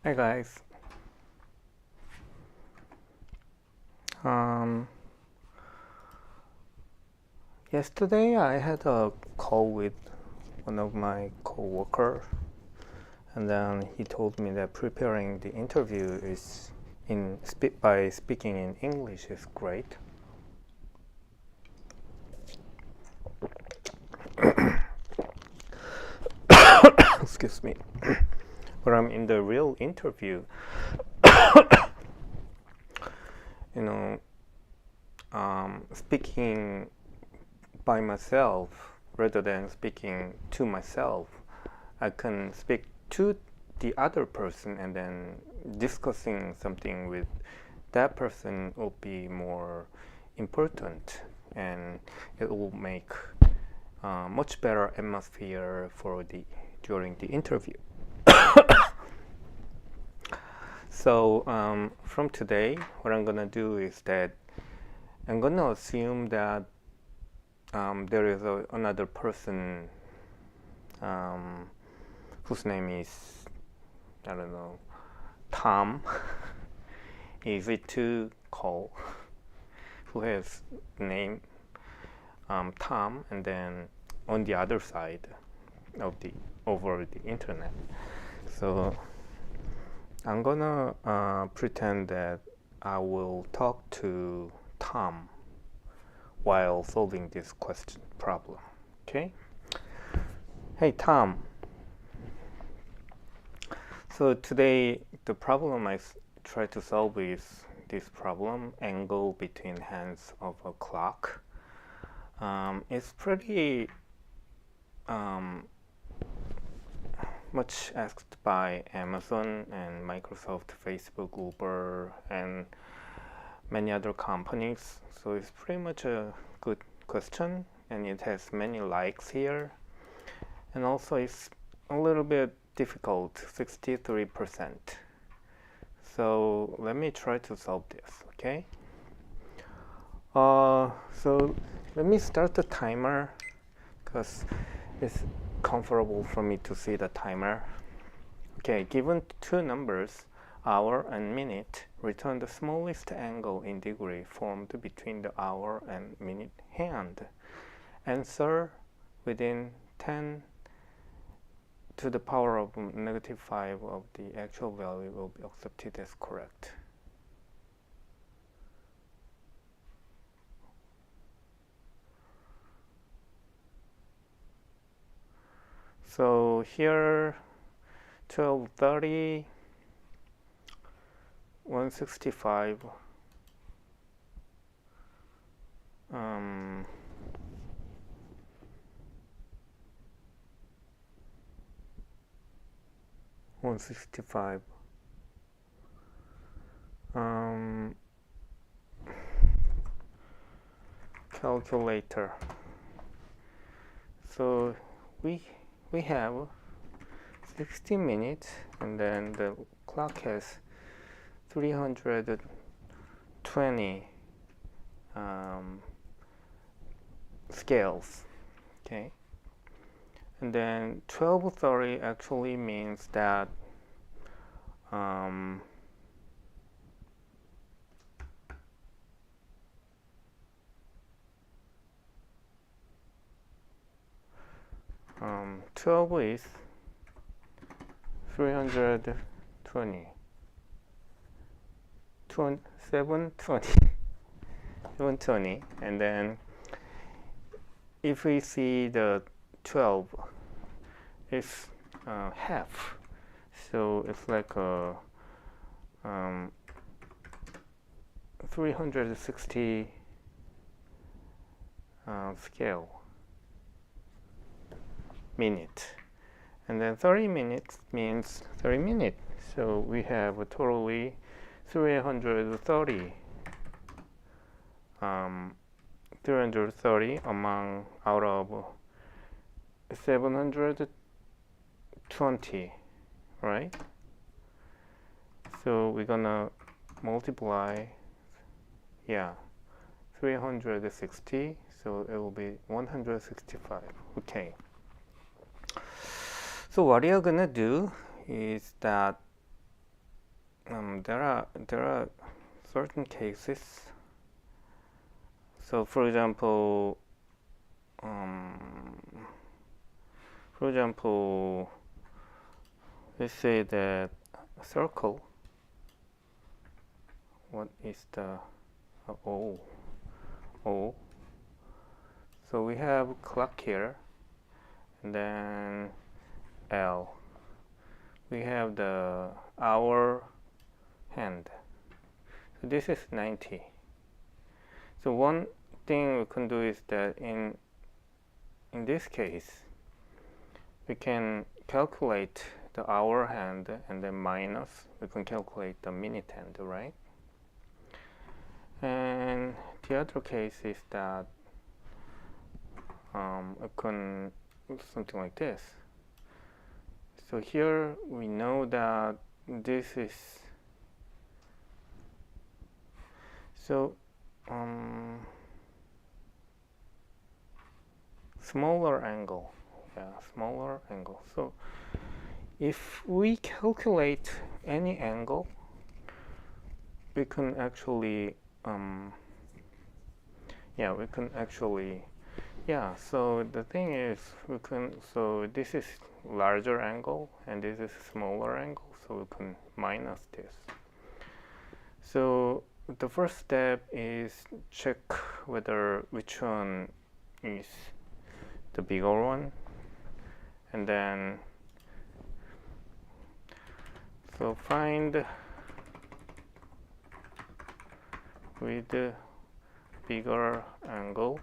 Hi guys. Um, Yesterday I had a call with one of my co-worker, and then he told me that preparing the interview is by speaking in English is great. Excuse me. But I'm in the real interview. You know, speaking by myself rather than speaking to myself, I can speak to the other person and then discussing something with that person will be more important, and it will make much better atmosphere for the during the interview. So from today, what I'm gonna do is that I'm gonna assume that there is another person whose name is, I don't know, Tom. Easy to call, who has name Tom, and then on the other side of the over the internet. So I'm gonna pretend that I will talk to Tom while solving this question problem. Okay. Hey Tom. So today the problem I try to solve is this problem: angle between hands of a clock. It's pretty much asked by Amazon and Microsoft, Facebook, Uber, and many other companies. So it's pretty much a good question, and it has many likes here. And also it's a little bit difficult, 63%. So let me try to solve this, okay? So let me start the timer because it's comfortable for me to see the timer. Okay, given two numbers, hour and minute, return the smallest angle in degree formed between the hour and minute hand. Answer within 10 to the power of negative 5 of the actual value will be accepted as correct. So here 12:30, 165, 165. Calculator. So we have 60 minutes, and then the clock has 320 scales. Okay, and then 12:30 actually means that 12 is 320, 720, and then if we see the 12, it's half, so it's like a 360 scale minute, and then 30 minutes means 30 minutes, so we have a totally 330 among out of 720, right? So we're gonna multiply, 360, so it will be 165. Okay. So what you're gonna do is that there are certain cases. So for example, let's say that a circle. What is the O? O. So we have clock here, and then L. We have the hour hand. So this is 90. So one thing we can do is that in this case, we can calculate the hour hand and then minus, we can calculate the minute hand, right? And the other case is that I can do something like this. So here we know that this is smaller angle. Yeah, smaller angle. So if we calculate any angle, we can actually so the thing is, so this is larger angle and this is smaller angle, so we can minus this. So the first step is check which one is the bigger one, and then so find with the bigger angle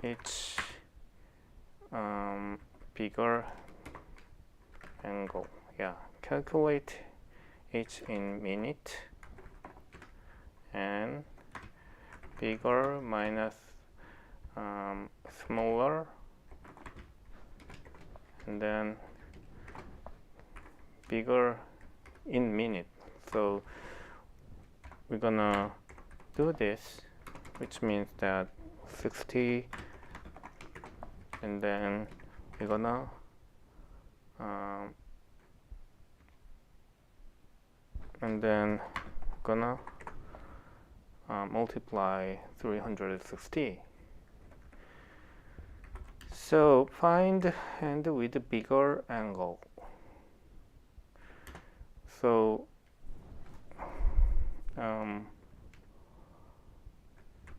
each bigger angle. Yeah, calculate each in minute and bigger minus smaller, and then bigger in minute. So we're gonna do this, which means that 60, and then we're gonna multiply 360. So find hand with the bigger angle. So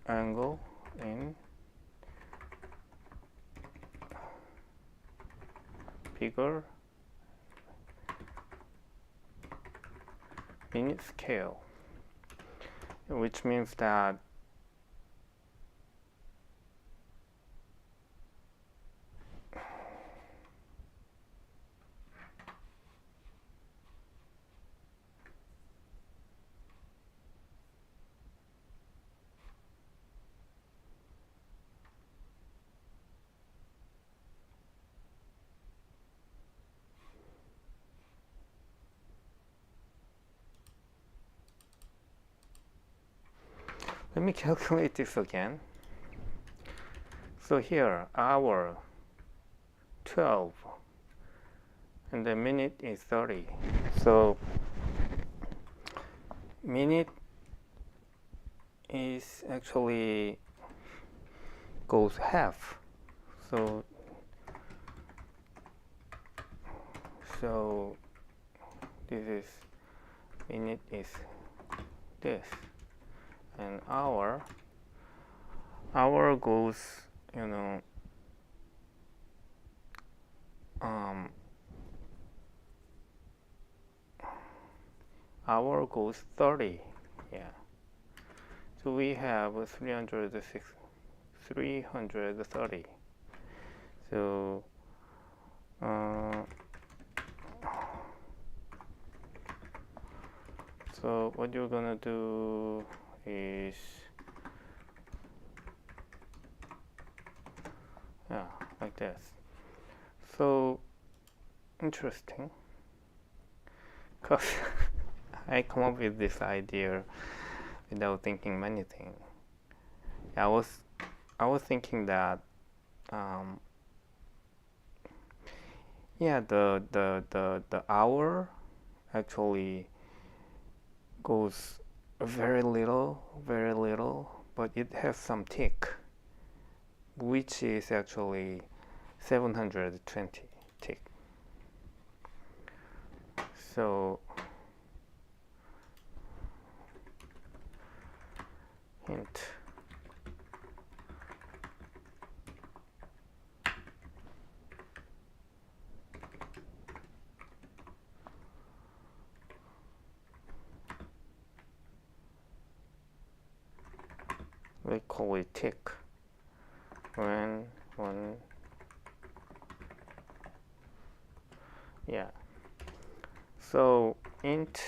angle in bigger minute scale, which means that let me calculate this again. So here, hour 12, and the minute is 30. So minute is actually goes half. So this is minute is this, and hour goes, hour goes 30. Yeah, so we have 330. So so what you're gonna do is, like this. So interesting, because I come up with this idea without thinking many things. I was thinking that Yeah, the hour actually goes very little, but it has some tick, which is actually 720 tick. So hint. We call it tick. When one, yeah. So int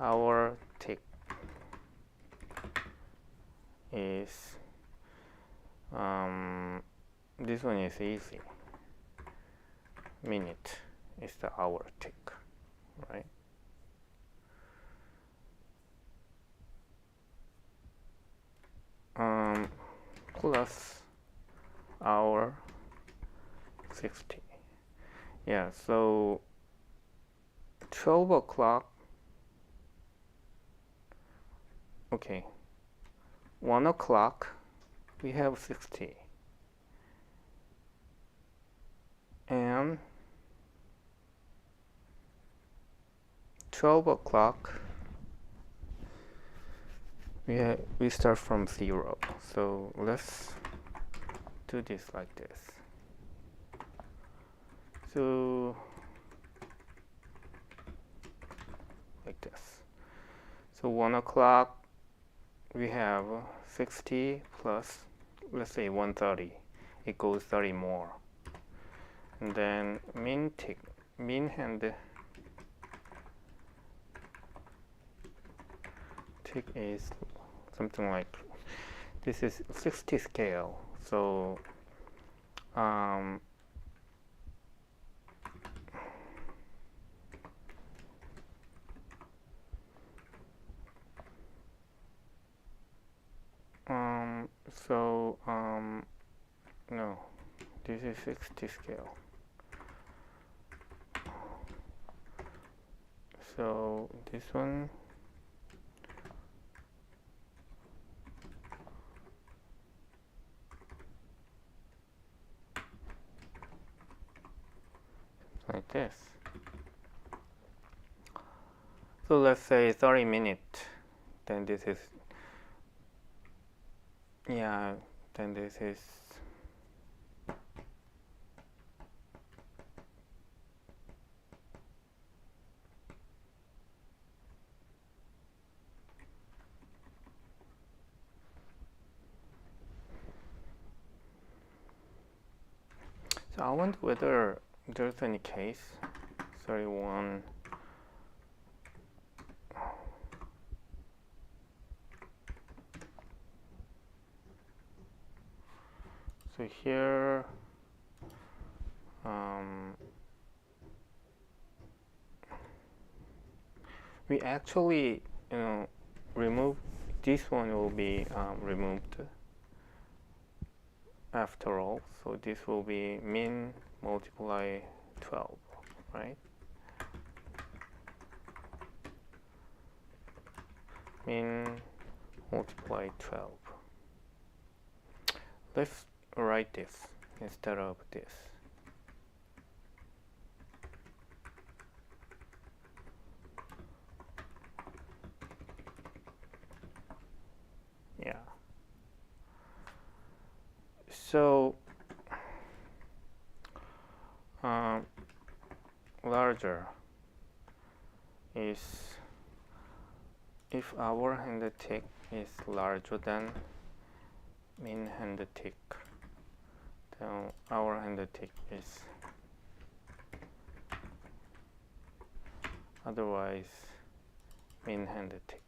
hour tick is this one is easy. Minute is the hour tick, right? Plus hour 60. Yeah, so 12 o'clock. Okay, 1 o'clock we have 60, and 12 o'clock we start from 0. So let's do this like this. So like this. So 1 o'clock we have 60 plus, let's say 130. It goes 30 more. And then min tick, min hand tick is something like, this is 60 scale. So no, this is 60 scale. So this one, like this. So let's say 30 minutes, then this is, yeah, then this is so I wonder whether there's any case 31. So here we actually, remove this one will be removed after all. So this will be min multiply 12, right? Min multiply 12. Let's write this instead of this. Yeah. So larger is if hour hand tick is larger than min hand tick, then hour hand tick is otherwise min hand tick.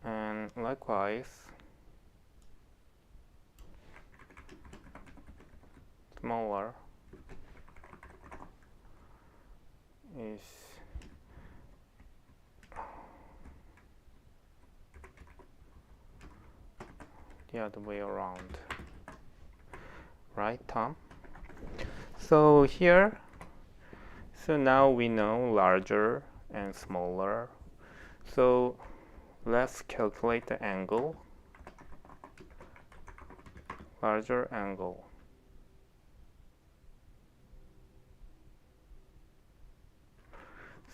And likewise smaller is the other way around, right, Tom? So here, so now we know larger and smaller. So let's calculate the angle. Larger angle.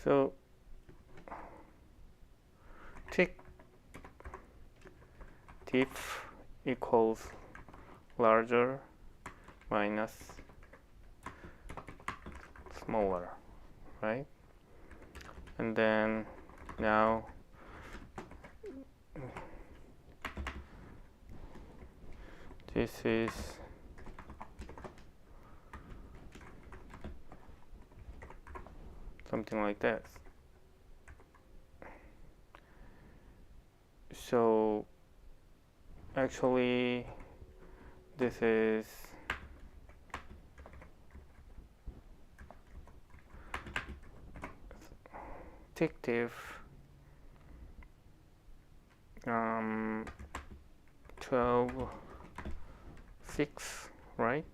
So tick diff equals larger minus smaller, right? And then now this is something like this. So actually this is tick diff 12 6, right?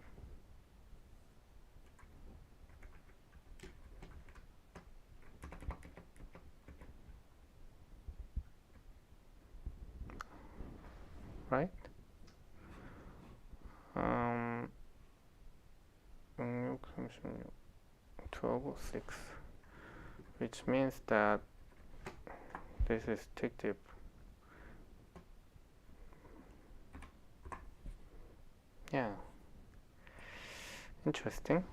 Right? 12 6, which means that this is tick diff. Yeah, interesting.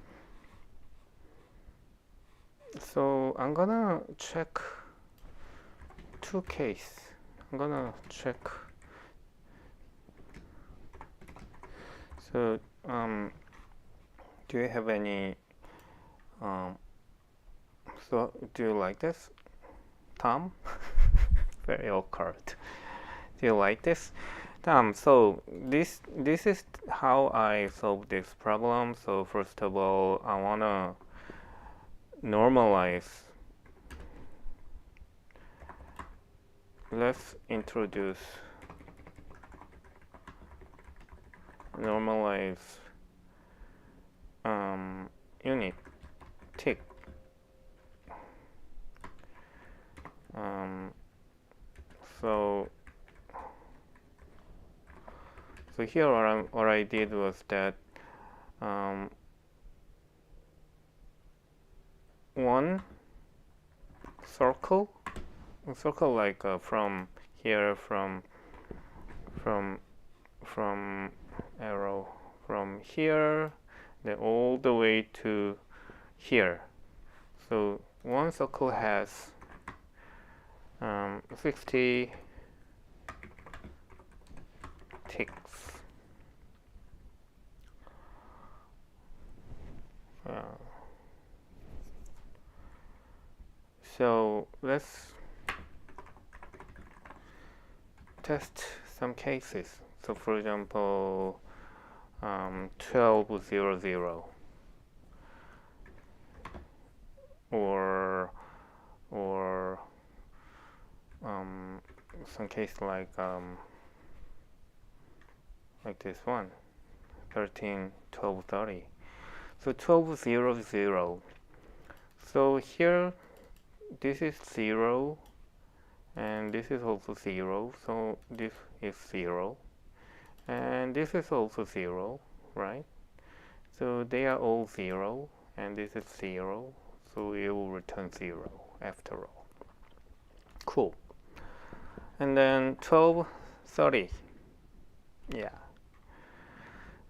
So I'm gonna check two cases. I'm gonna check. So do you have any so do you like this, Tom? Very awkward. Do you like this? So this is how I solve this problem. So first of all, I wanna normalize. Let's introduce normalize unit tick. So here what I did was that one circle like from here from arrow from here then all the way to here. So one circle has 60 ticks. So let's test some cases. So for example 1200 or some case like this one 13 12 30. So 1200. So here this is 0 and this is also 0, so this is 0 and this is also 0, right? So they are all 0 and this is 0, so it will return 0 after all. Cool. And then 12 30. Yeah.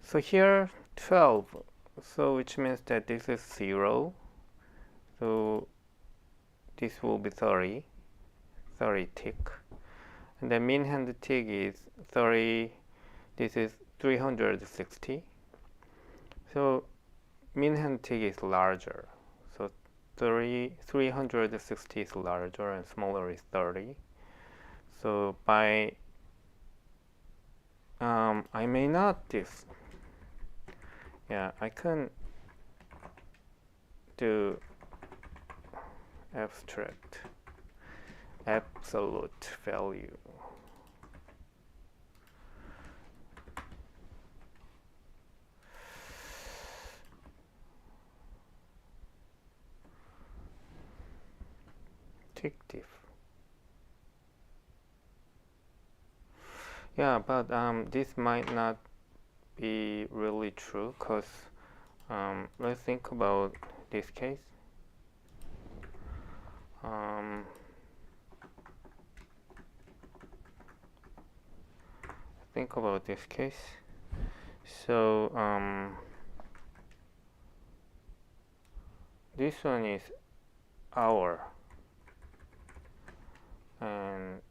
So here 12, so which means that this is 0, so this will be 30 tick, and the mean hand tick is 30. This is 360. So mean hand tick is larger. So 360 is larger and smaller is 30. So by I may not this. Yeah, I can do abstract absolute value. tick diff. Yeah, but this might not be really true, because let's think about this case. Think about this case. So this one is hour, and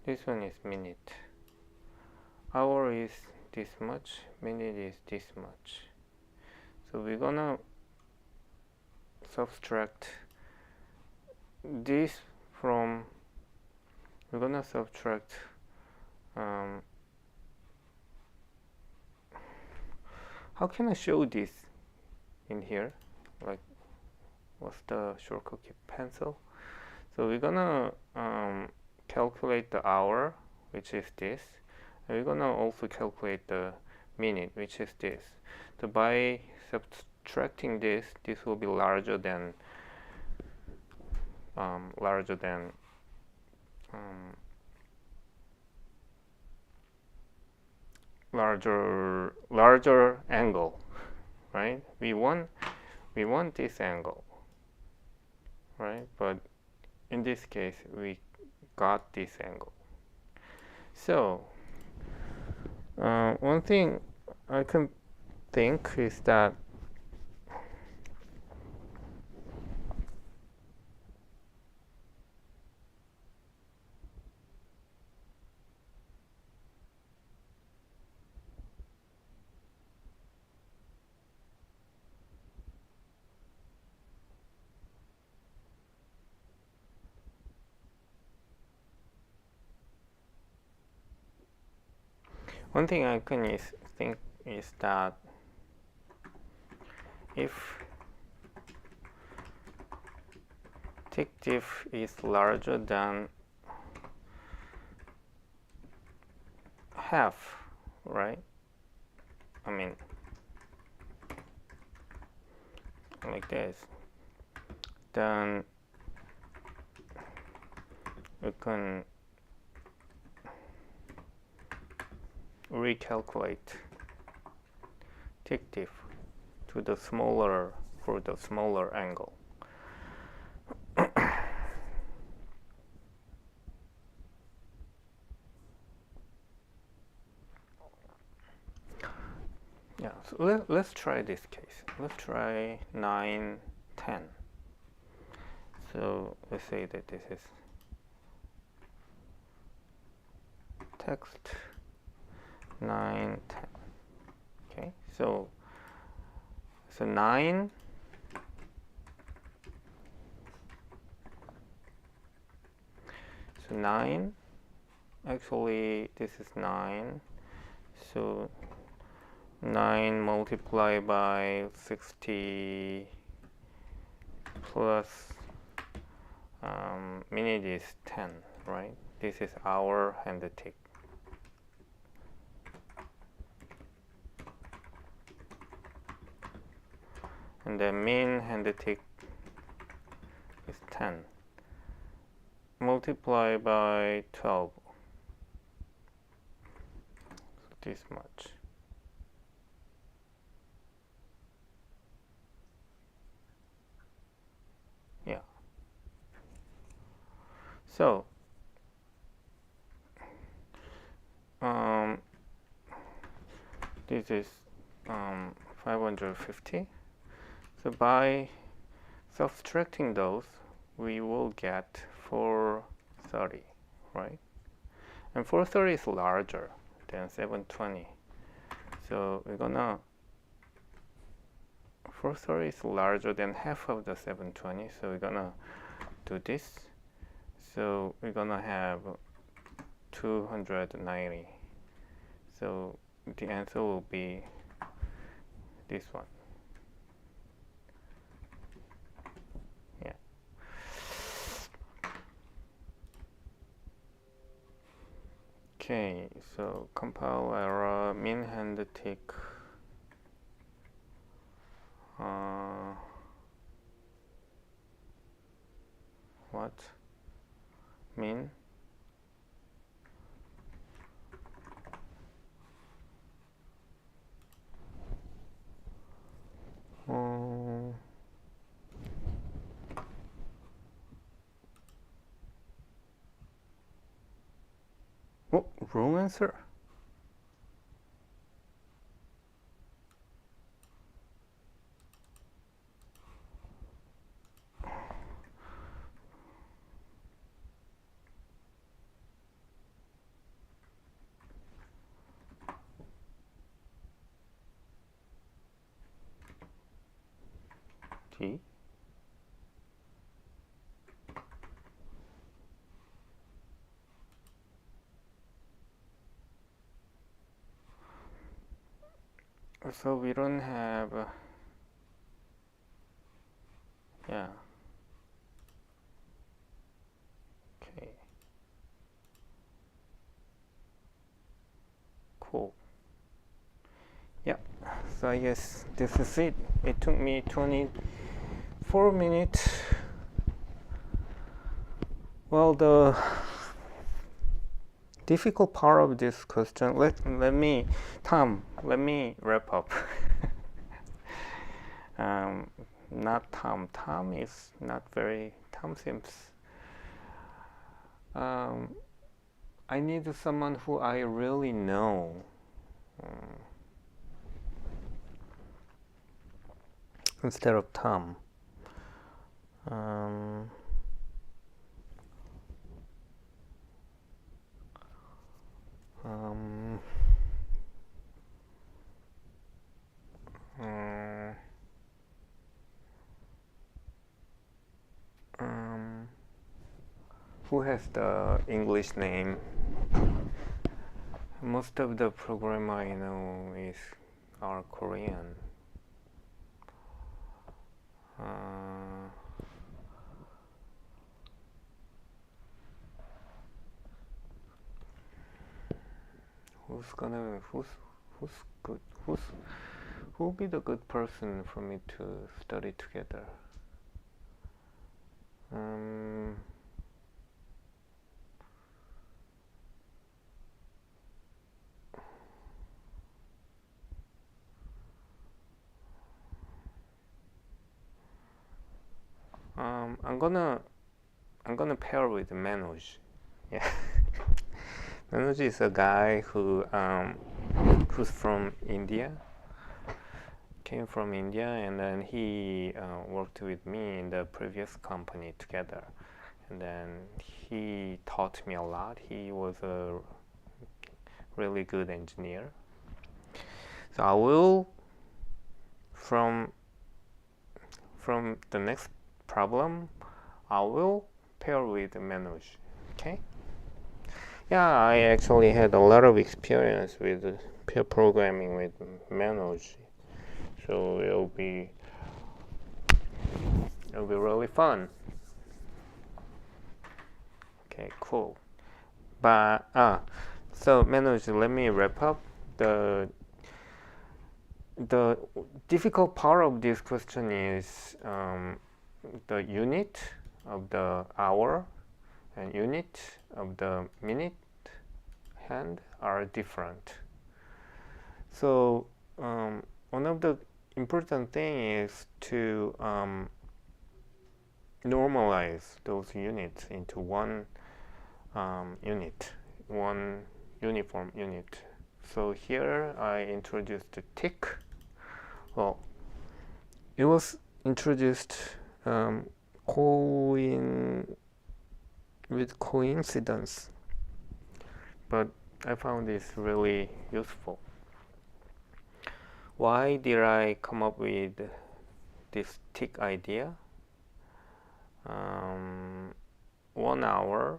this one is minute. Hour is this much, minute is this much. So we're gonna subtract this from, we're gonna subtract how can I show this in here? Like, what's the shortcut key? Pencil. So we're gonna calculate the hour, which is this, and we're gonna also calculate the minute, which is this. So by subtracting this will be larger than larger angle, right? We want this angle, right? But in this case, we got this angle. So one thing I can think is that one thing I can think is that if tick diff is larger than half, right? I mean, like this, then we can recalculate tick diff to the smaller, for the smaller angle. Yeah, so let's try this case. Let's try 9, 10. So let's say that this is text 9, 10. Okay, so 9, so 9, actually this is 9, so 9 multiplied by 60 plus minute is 10, right? This is hour and the tick. And the min and the tick is 10. Multiply by 12. So this much. Yeah. So this is 550. So by subtracting those, we will get 430, right? And 430 is larger than 720. So we're gonna, 430 is larger than half of the 720. So we're gonna do this. So we're gonna have 290. So the answer will be this one. Yeah. Okay, so compile error, min hand tick. What? Min? Oh, wrong answer. D. So we don't have, yeah. Okay. Cool. Yeah. So I guess this is it. It took me 24 minutes. Well, the difficult part of this question, let me wrap up. Not Tom. Tom is not very, Tom seems, I need someone who I really know. Instead of Tom. Who has the English name? Most of the programmer I know are Korean. Who'll be the good person for me to study together? I'm gonna pair with Manoj. Yeah. Manoj is a guy who's from India, came from India, and then he worked with me in the previous company together, and then he taught me a lot. He was a really good engineer. So I will, from the next problem, I will pair with Manoj. Okay? Yeah, I actually had a lot of experience with pair programming with Manoj, so it'll be really fun. Okay, cool. But so Manoj, let me wrap up. The difficult part of this question is the unit of the hour and unit of the minute hand are different. So one of the important thing is to normalize those units into one unit, one uniform unit. So here I introduced the tick. Well, it was introduced with coincidence, but I found this really useful. Why did I come up with this tick idea? 1 hour.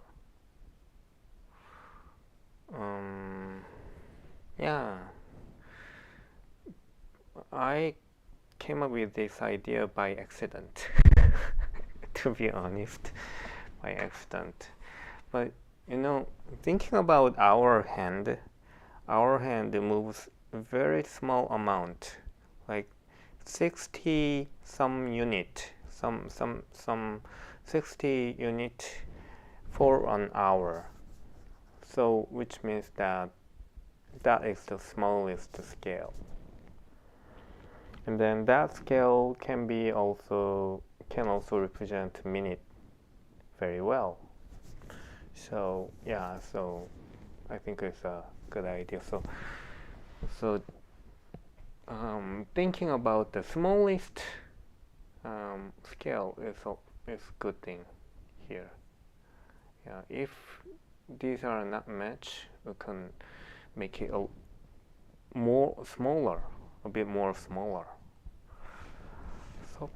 Yeah, I came up with this idea by accident. To be honest, by accident. But you know, thinking about our hand moves a very small amount, like 60 some unit, some 60 unit for an hour. So which means that that is the smallest scale. And then that scale can also represent minute very well. So yeah, so I think it's a good idea. So thinking about the smallest scale is good thing here. Yeah, if these are not matched, we can make it a bit more smaller. So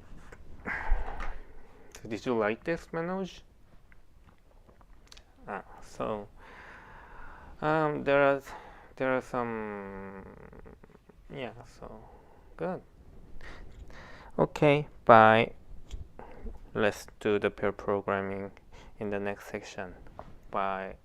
did you like this, Manoj? So there are some, yeah, so good. Okay, bye. Let's do the pair programming in the next section. Bye.